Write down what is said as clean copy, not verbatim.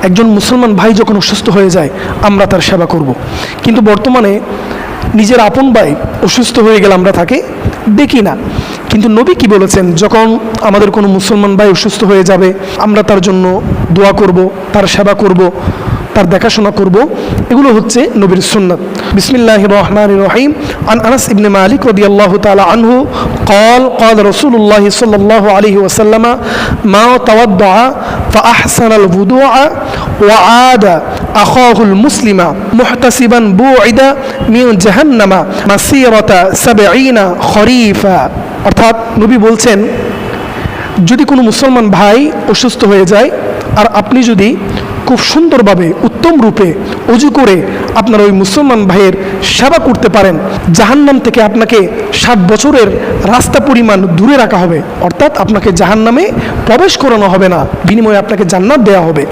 একজন মুসলমান ভাই যখন অসুস্থ হয়ে যায় আমরা তার সেবা করব। কিন্তু বর্তমানে নিজের আপন ভাই অসুস্থ হয়ে গেলে আমরা তাকে দেখি না। কিন্তু নবী কি বলেছেন, যখন আমাদের কোনো মুসলমান ভাই অসুস্থ হয়ে যাবে আমরা তার জন্য দোয়া করব, তার সেবা করব, তার দেখাশোনা করব। এগুলো হচ্ছে নবীর সুন্নাত। বিসমিল্লাহির রহমানির রহিম। আন আনাস ইবনে মালিক রাদিয়াল্লাহু তাআলা আনহু قال قال رسول الله صلى الله عليه وسلم ما تودع فأحسن الوضوء وعاد أخاه المسلم محتسبا بوعد من جهنم مسيرة 70 خريفا। অর্থাৎ নবী বলছেন, যদি কোনো মুসলমান ভাই অসুস্থ হয়ে যায় আর আপনি যদি খুব সুন্দরভাবে উত্তম রূপে ওযু করে আপনার ওই মুসলমান ভাইয়ের সেবা করতে পারেন, জাহান্নাম থেকে আপনাকে 7 বছরের রাস্তা পরিমাণ দূরে রাখা হবে। অর্থাৎ আপনাকে জাহান্নামে প্রবেশ করানো হবে না, বিনিময়ে আপনাকে জান্নাত দেওয়া হবে।